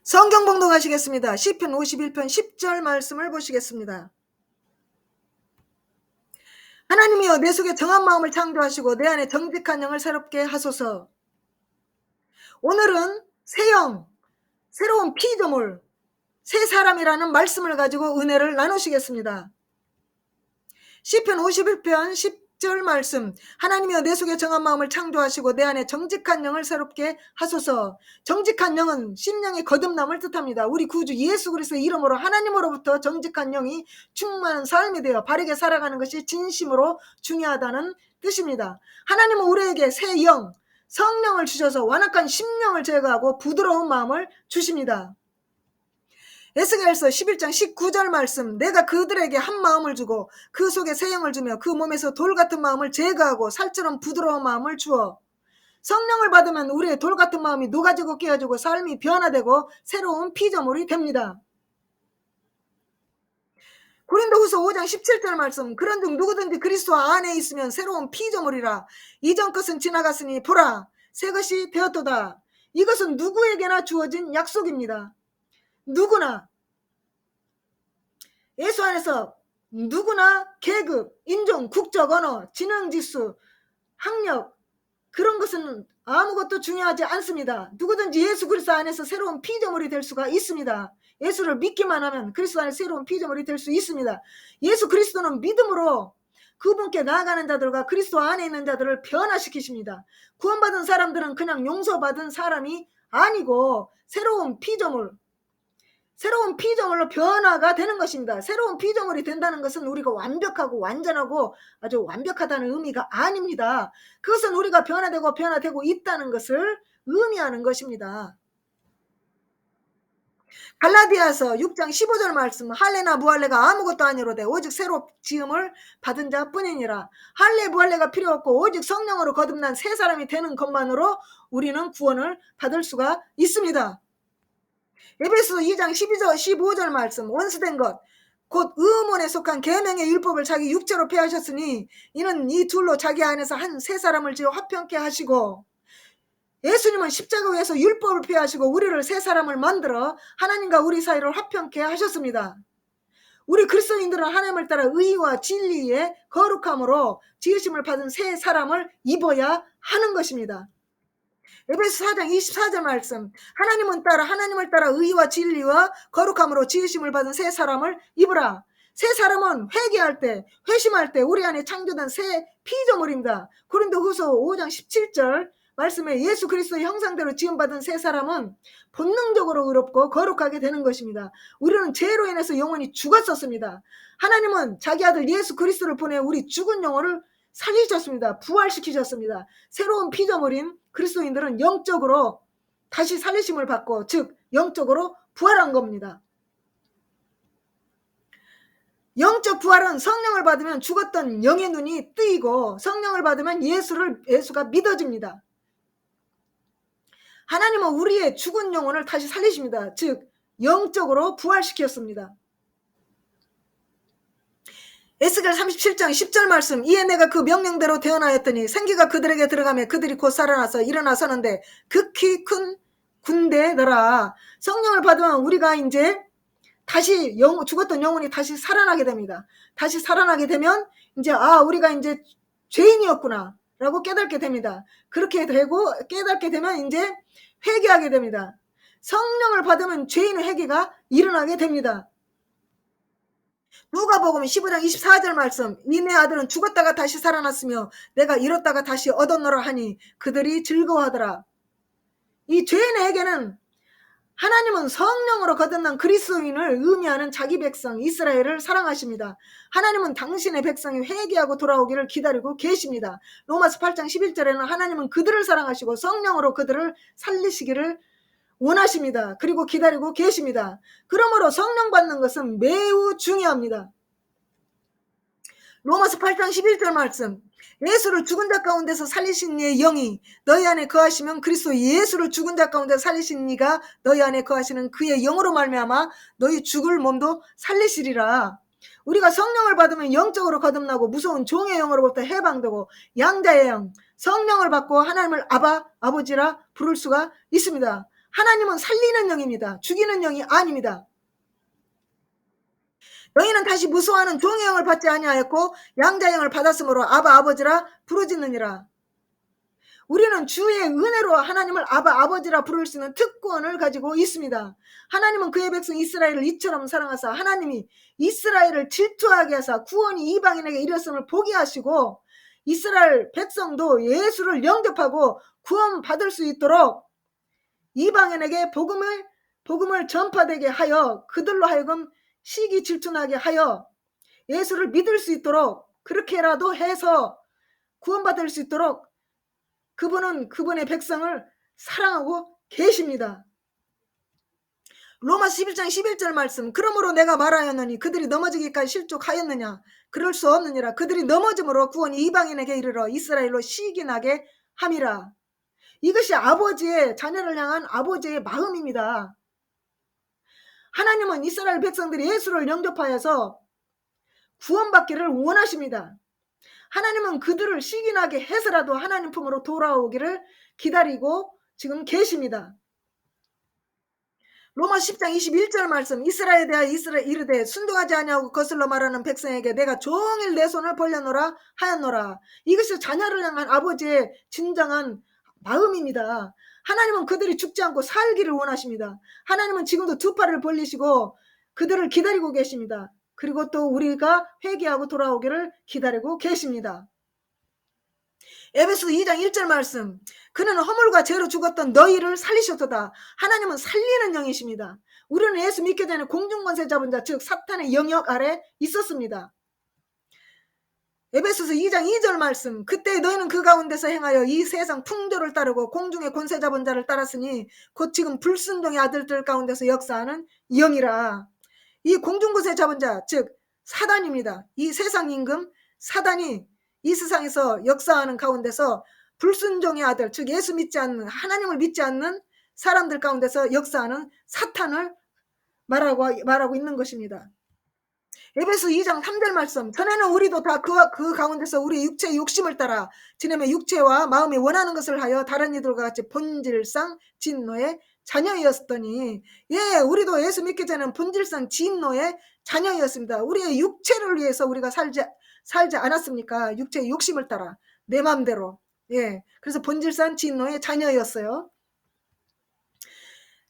성경 봉독하시겠습니다. 시편 51편 10절 말씀을 보시겠습니다. 하나님이여 내 속에 정한 마음을 창조하시고 내 안에 정직한 영을 새롭게 하소서. 오늘은 새 영, 새로운 피조물, 새 사람이라는 말씀을 가지고 은혜를 나누시겠습니다. 시편 51편 10절 말씀, 하나님이여 내 속에 정한 마음을 창조하시고 내 안에 정직한 영을 새롭게 하소서. 정직한 영은 심령의 거듭남을 뜻합니다. 우리 구주 예수 그리스도의 이름으로 하나님으로부터 정직한 영이 충만한 삶이 되어 바르게 살아가는 것이 진심으로 중요하다는 뜻입니다. 하나님은 우리에게 새 영, 성령을 주셔서 완악한 심령을 제거하고 부드러운 마음을 주십니다. 에스겔서 11장 19절 말씀, 내가 그들에게 한 마음을 주고 그 속에 새 영을 주며 그 몸에서 돌 같은 마음을 제거하고 살처럼 부드러운 마음을 주어. 성령을 받으면 우리의 돌 같은 마음이 녹아지고 깨어지고 삶이 변화되고 새로운 피조물이 됩니다. 고린도후서 5장 17절 말씀, 그런즉 누구든지 그리스도 안에 있으면 새로운 피조물이라. 이전 것은 지나갔으니 보라 새 것이 되었도다. 이것은 누구에게나 주어진 약속입니다. 누구나, 예수 안에서 누구나 계급, 인종, 국적, 언어, 지능지수, 학력, 그런 것은 아무것도 중요하지 않습니다. 누구든지 예수 그리스도 안에서 새로운 피조물이 될 수가 있습니다. 예수를 믿기만 하면 그리스도 안에 새로운 피조물이 될 수 있습니다. 예수 그리스도는 믿음으로 그분께 나아가는 자들과 그리스도 안에 있는 자들을 변화시키십니다. 구원받은 사람들은 그냥 용서받은 사람이 아니고 새로운 피조물로 변화가 되는 것입니다. 새로운 피조물이 된다는 것은 우리가 완벽하고 완전하고 아주 완벽하다는 의미가 아닙니다. 그것은 우리가 변화되고 있다는 것을 의미하는 것입니다. 갈라디아서 6장 15절 말씀, 할례나 무할례가 아무것도 아니로되 오직 새로 지음을 받은 자뿐이니라. 할례 무할례가 필요 없고 오직 성령으로 거듭난 새 사람이 되는 것만으로 우리는 구원을 받을 수가 있습니다. 에베소서 2장 15절 말씀, 원수된 것 곧 의문에 속한 계명의 율법을 자기 육체로 폐하셨으니 이는 이 둘로 자기 안에서 한 새 사람을 지어 화평케 하시고. 예수님은 십자가 위에서 율법을 폐하시고 우리를 새 사람을 만들어 하나님과 우리 사이를 화평케 하셨습니다. 우리 그리스도인들은 하나님을 따라 의와 진리의 거룩함으로 지으심을 받은 새 사람을 입어야 하는 것입니다. 에베소 4장 24절 말씀, 하나님을 따라 의와 진리와 거룩함으로 지으심을 받은 새 사람을 입으라. 새 사람은 회개할 때, 회심할 때 우리 안에 창조된 새 피조물입니다. 고린도후서 5장 17절 말씀에 예수 그리스도의 형상대로 지음받은 새 사람은 본능적으로 의롭고 거룩하게 되는 것입니다. 우리는 죄로 인해서 영혼이 죽었었습니다. 하나님은 자기 아들 예수 그리스도를 보내 우리 죽은 영혼을 살리셨습니다. 부활시키셨습니다. 새로운 피조물인 그리스도인들은 영적으로 다시 살리심을 받고, 즉 영적으로 부활한 겁니다. 영적 부활은 성령을 받으면 죽었던 영의 눈이 뜨이고 성령을 받으면 예수가 믿어집니다. 하나님은 우리의 죽은 영혼을 다시 살리십니다. 즉 영적으로 부활시켰습니다. 에스겔 37장 10절 말씀, 이에 내가 그 명령대로 대언하였더니 생기가 그들에게 들어가며 그들이 곧 살아나서 일어나서는데 극히 큰 군대더라. 성령을 받으면 우리가 이제 다시 죽었던 영혼이 다시 살아나게 됩니다. 다시 살아나게 되면 이제 우리가 이제 죄인이었구나 라고 깨닫게 됩니다. 그렇게 되고 깨닫게 되면 이제 회개하게 됩니다. 성령을 받으면 죄인의 회개가 일어나게 됩니다. 누가복음 15장 24절 말씀, 니네 아들은 죽었다가 다시 살아났으며 내가 잃었다가 다시 얻었노라 하니 그들이 즐거워하더라. 이 죄인에게는 하나님은 성령으로 거듭난 그리스도인을 의미하는 자기 백성 이스라엘을 사랑하십니다. 하나님은 당신의 백성이 회개하고 돌아오기를 기다리고 계십니다. 로마서 8장 11절에는 하나님은 그들을 사랑하시고 성령으로 그들을 살리시기를 원하십니다. 그리고 기다리고 계십니다. 그러므로 성령 받는 것은 매우 중요합니다. 로마서 8장 11절 말씀, 예수를 죽은 자 가운데서 살리신 이의 영이 너희 안에 거하시면 그리스도 예수를 죽은 자 가운데서 살리신 이가 너희 안에 거하시는 그의 영으로 말미암아 너희 죽을 몸도 살리시리라. 우리가 성령을 받으면 영적으로 거듭나고 무서운 종의 영으로부터 해방되고 양자의 영, 성령을 받고 하나님을 아버지라 부를 수가 있습니다. 하나님은 살리는 영입니다. 죽이는 영이 아닙니다. 너희는 다시 무수하는 종의 영을 받지 아니하였고 양자의 영을 받았으므로 아바 아버지라 부르짖느니라. 우리는 주의 은혜로 하나님을 아바 아버지라 부를 수 있는 특권을 가지고 있습니다. 하나님은 그의 백성 이스라엘을 이처럼 사랑하사 하나님이 이스라엘을 질투하게 하사 구원이 이방인에게 이르렀음을 보게 하시고 이스라엘 백성도 예수를 영접하고 구원 받을 수 있도록 이방인에게 복음을 전파되게 하여 그들로 하여금 시기 질투나게 하여 예수를 믿을 수 있도록 그렇게라도 해서 구원받을 수 있도록 그분은 그분의 백성을 사랑하고 계십니다. 로마서 11장 11절 말씀. 그러므로 내가 말하였느니 그들이 넘어지기까지 실족하였느냐. 그럴 수 없느니라. 그들이 넘어짐으로 구원이 이방인에게 이르러 이스라엘로 시기나게 함이라. 이것이 아버지의 자녀를 향한 아버지의 마음입니다. 하나님은 이스라엘 백성들이 예수를 영접하여서 구원받기를 원하십니다. 하나님은 그들을 시기나게 해서라도 하나님 품으로 돌아오기를 기다리고 지금 계십니다. 로마서 10장 21절 말씀. 이스라엘에 대하여 이스라엘 이르되 순종하지 아니하고 거슬러 말하는 백성에게 내가 종일 내 손을 벌려노라 하였노라. 이것이 자녀를 향한 아버지의 진정한 마음입니다. 하나님은 그들이 죽지 않고 살기를 원하십니다. 하나님은 지금도 두 팔을 벌리시고 그들을 기다리고 계십니다. 그리고 또 우리가 회개하고 돌아오기를 기다리고 계십니다. 에베소 2장 1절 말씀. 그는 허물과 죄로 죽었던 너희를 살리셨도다. 하나님은 살리는 영이십니다. 우리는 예수 믿기 전에 공중권세 잡은 자, 즉 사탄의 영역 아래 있었습니다. 에베소서 2장 2절 말씀. 그때 너희는 그 가운데서 행하여 이 세상 풍조를 따르고 공중의 권세 잡은 자를 따랐으니 곧 지금 불순종의 아들들 가운데서 역사하는 영이라. 이 공중권세 잡은 자, 즉 사단입니다. 이 세상 임금 사단이 이 세상에서 역사하는 가운데서 불순종의 아들, 즉 예수 믿지 않는, 하나님을 믿지 않는 사람들 가운데서 역사하는 사탄을 말하고 있는 것입니다. 에베소 2장 3절 말씀. 전에는 우리도 다 그 가운데서 우리 육체의 욕심을 따라 지nem의 육체와 마음이 원하는 것을 하여 다른 이들과 같이 본질상 진노의 자녀였더니, 예, 우리도 예수 믿기 전에는 본질상 진노의 자녀였습니다. 우리의 육체를 위해서 우리가 살지 않았습니까? 육체의 욕심을 따라 내 마음대로. 예, 그래서 본질상 진노의 자녀였어요.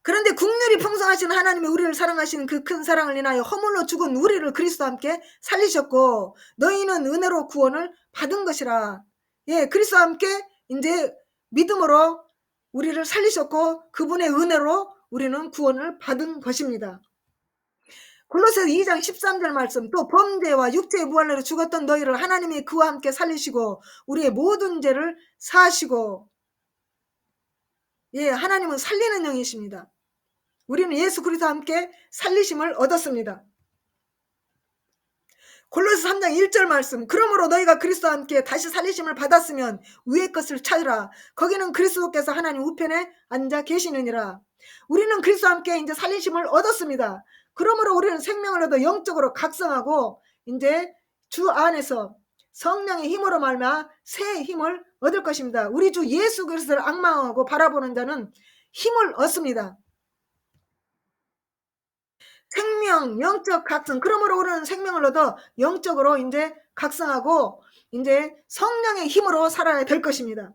그런데 국률이 풍성하신 하나님이 우리를 사랑하시는 그 큰 사랑을 인하여 허물로 죽은 우리를 그리스도와 함께 살리셨고 너희는 은혜로 구원을 받은 것이라. 예, 그리스도와 함께 이제 믿음으로 우리를 살리셨고 그분의 은혜로 우리는 구원을 받은 것입니다. 골로새서 2장 13절 말씀. 또 범죄와 육체의 무할례로 죽었던 너희를 하나님이 그와 함께 살리시고 우리의 모든 죄를 사하시고. 예, 하나님은 살리는 영이십니다. 우리는 예수 그리스도와 함께 살리심을 얻었습니다. 골로새 3장 1절 말씀. 그러므로 너희가 그리스도와 함께 다시 살리심을 받았으면 위의 것을 찾으라. 거기는 그리스도께서 하나님 우편에 앉아 계시느니라. 우리는 그리스도와 함께 이제 살리심을 얻었습니다. 그러므로 우리는 생명을 얻어 영적으로 각성하고 이제 주 안에서 성령의 힘으로 말미암아 새 힘을 얻을 것입니다. 우리 주 예수 그리스도를 앙망하고 바라보는 자는 힘을 얻습니다. 생명, 영적 각성. 그러므로 우리는 생명을 얻어 영적으로 이제 각성하고 이제 성령의 힘으로 살아야 될 것입니다.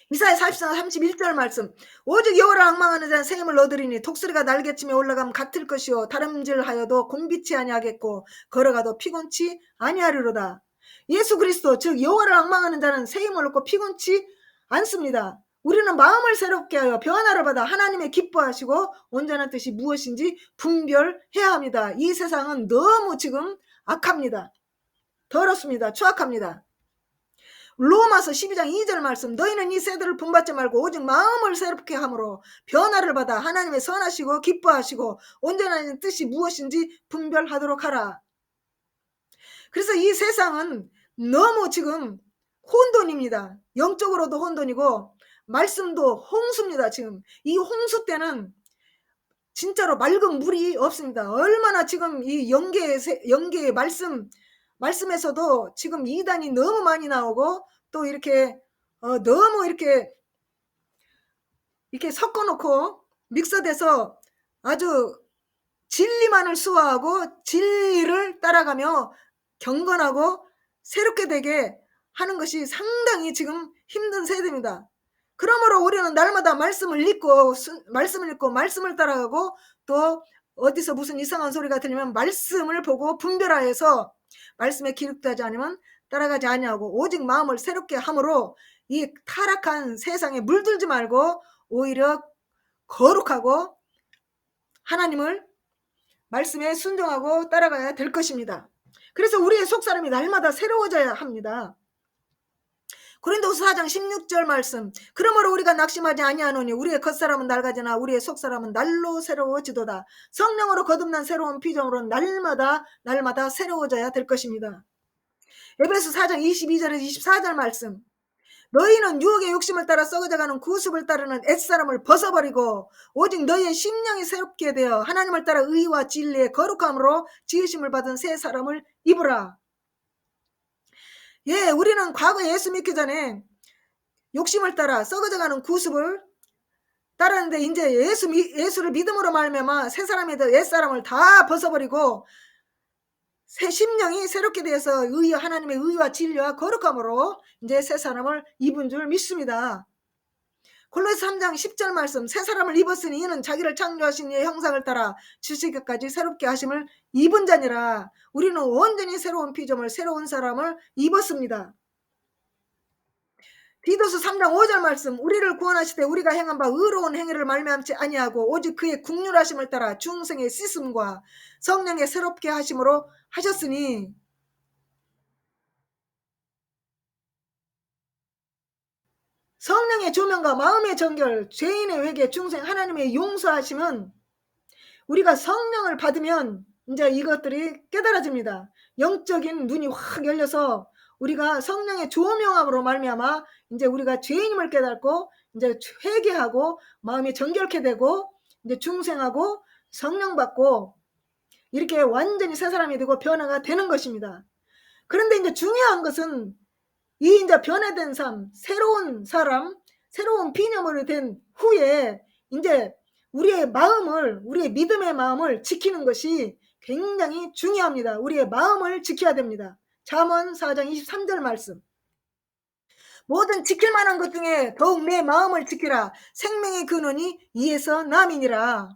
이사야 44장 31절 말씀. 오직 여호와를 앙망하는 자는 새 힘을 얻으리니 독수리가 날개치며 올라가면 같을 것이요 다름질하여도 곤비치 아니하겠고 걸어가도 피곤치 아니하리로다. 예수 그리스도 즉 여호와를 앙망하는 자는 새 힘을 얻고 피곤치 않습니다. 우리는 마음을 새롭게 하여 변화를 받아 하나님의 기뻐하시고 온전한 뜻이 무엇인지 분별해야 합니다. 이 세상은 너무 지금 악합니다. 더럽습니다. 추악합니다. 로마서 12장 2절 말씀. 너희는 이 세대를 본받지 말고 오직 마음을 새롭게 함으로 변화를 받아 하나님의 선하시고 기뻐하시고 온전한 뜻이 무엇인지 분별하도록 하라. 그래서 이 세상은 너무 지금 혼돈입니다. 영적으로도 혼돈이고 말씀도 홍수입니다. 지금 이 홍수 때는 진짜로 맑은 물이 없습니다. 얼마나 지금 이 영계의 말씀에서도 지금 이단이 너무 많이 나오고 또 이렇게 너무 이렇게 이렇게 섞어 놓고 믹서돼서 아주 진리만을 수호하고 진리를 따라가며 경건하고 새롭게 되게 하는 것이 상당히 지금 힘든 세대입니다. 그러므로 우리는 날마다 말씀을 읽고 말씀을 따라가고 또 어디서 무슨 이상한 소리가 들리면 말씀을 보고 분별하여서 말씀에 기록되지 않으면 따라가지 아니하고 오직 마음을 새롭게 함으로 이 타락한 세상에 물들지 말고 오히려 거룩하고 하나님을 말씀에 순종하고 따라가야 될 것입니다. 그래서 우리의 속사람이 날마다 새로워져야 합니다. 고린도후서 4장 16절 말씀, 그러므로 우리가 낙심하지 아니하노니 우리의 겉사람은 낡아지나 우리의 속사람은 날로 새로워지도다. 성령으로 거듭난 새로운 피조물은 날마다 새로워져야 될 것입니다. 에베소 4장 22절에서 24절 말씀, 너희는 유혹의 욕심을 따라 썩어져가는 구습을 따르는 옛사람을 벗어버리고 오직 너희의 심령이 새롭게 되어 하나님을 따라 의와 진리의 거룩함으로 지으심을 받은 새 사람을 입으라. 예, 우리는 과거에 예수 믿기 전에 욕심을 따라 썩어져가는 구습을 따르는데 이제 예수를 믿음으로 말미암아 새 사람이 되어 옛사람을 다 벗어버리고 새 심령이 새롭게 되어서 하나님의 의와 진리와 거룩함으로 이제 새 사람을 입은 줄 믿습니다. 골로새 3장 10절 말씀, 새 사람을 입었으니 이는 자기를 창조하신 이의 형상을 따라 지식까지 새롭게 하심을 입은 자니라. 우리는 온전히 새로운 피조물, 새로운 사람을 입었습니다. 디도서 3장 5절 말씀, 우리를 구원하시되 우리가 행한 바 의로운 행위를 말미암지 아니하고 오직 그의 국률하심을 따라 중생의 씻음과 성령의 새롭게 하심으로 하셨으니, 성령의 조명과 마음의 정결, 죄인의 회개, 중생 하나님의 용서하심은 우리가 성령을 받으면 이제 이것들이 깨달아집니다. 영적인 눈이 확 열려서 우리가 성령의 조명함으로 말미암아 이제 우리가 죄인임을 깨닫고 이제 회개하고 마음이 정결케 되고 이제 중생하고 성령 받고 이렇게 완전히 새 사람이 되고 변화가 되는 것입니다. 그런데 이제 중요한 것은 이 이제 변화된 삶, 새로운 사람, 새로운 피조물이 된 후에 이제 우리의 마음을, 우리의 믿음의 마음을 지키는 것이 굉장히 중요합니다. 우리의 마음을 지켜야 됩니다. 잠언 4장 23절 말씀, 모든 지킬 만한 것 중에 더욱 내 마음을 지키라. 생명의 근원이 이에서 남이니라.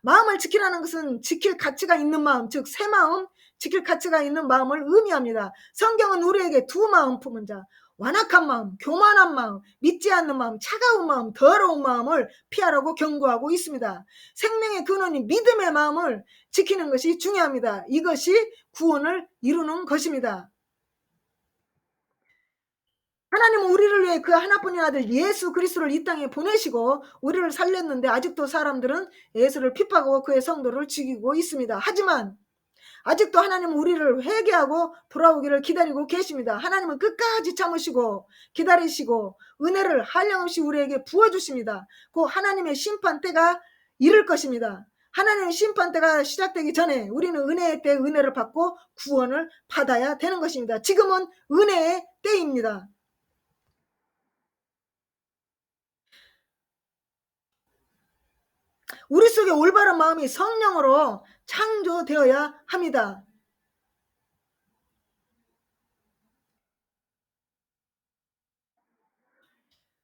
마음을 지키라는 것은 지킬 가치가 있는 마음, 즉 새 마음, 지킬 가치가 있는 마음을 의미합니다. 성경은 우리에게 두 마음 품은 자, 완악한 마음, 교만한 마음, 믿지 않는 마음, 차가운 마음, 더러운 마음을 피하라고 경고하고 있습니다. 생명의 근원인 믿음의 마음을 지키는 것이 중요합니다. 이것이 구원을 이루는 것입니다. 하나님은 우리를 위해 그 하나뿐인 아들 예수 그리스도를 이 땅에 보내시고 우리를 살렸는데 아직도 사람들은 예수를 핍박하고 그의 성도를 죽이고 있습니다. 하지만 아직도 하나님은 우리를 회개하고 돌아오기를 기다리고 계십니다. 하나님은 끝까지 참으시고 기다리시고 은혜를 한량없이 우리에게 부어주십니다. 그 하나님의 심판 때가 이를 것입니다. 하나님의 심판 때가 시작되기 전에 우리는 은혜의 때 은혜를 받고 구원을 받아야 되는 것입니다. 지금은 은혜의 때입니다. 우리 속에 올바른 마음이 성령으로 창조되어야 합니다.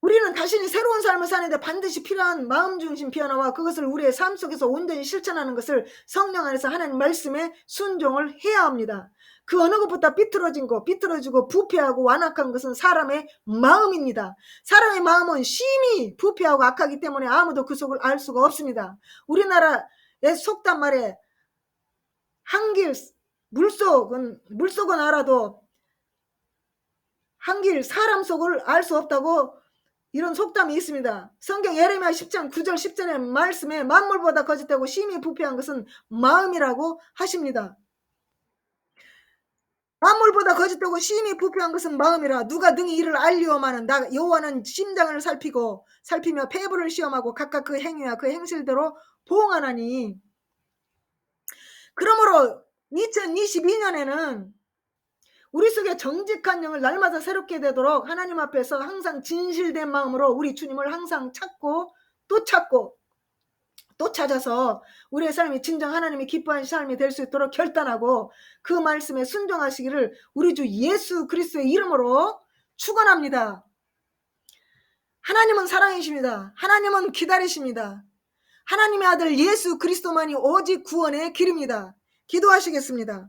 우리는 자신이 새로운 삶을 사는데 반드시 필요한 마음중심 변화와 그것을 우리의 삶 속에서 온전히 실천하는 것을 성령 안에서 하나님 말씀에 순종을 해야 합니다. 그 어느 것보다 삐뚤어지고 부패하고 완악한 것은 사람의 마음입니다. 사람의 마음은 심히 부패하고 악하기 때문에 아무도 그 속을 알 수가 없습니다. 우리나라의 속담 말에 한길 물속은 알아도 한길 사람 속을 알 수 없다고 이런 속담이 있습니다. 성경 예레미야 10장 9절 10절의 말씀에 만물보다 거짓되고 심히 부패한 것은 마음이라고 하십니다. 만물보다 거짓되고 심히 부패한 것은 마음이라 누가 능히 이를 알리오마는 나 여호와는 심장을 살피며 폐부를 시험하고 각각 그 행위와 그 행실대로 보응하나니. 그러므로 2022년에는 우리 속에 정직한 영을 날마다 새롭게 되도록 하나님 앞에서 항상 진실된 마음으로 우리 주님을 항상 찾고 또 찾고 또 찾아서 우리의 삶이 진정 하나님이 기뻐하는 삶이 될 수 있도록 결단하고 그 말씀에 순종하시기를 우리 주 예수 그리스도의 이름으로 축원합니다. 하나님은 사랑이십니다. 하나님은 기다리십니다. 하나님의 아들 예수 그리스도만이 오직 구원의 길입니다. 기도하시겠습니다.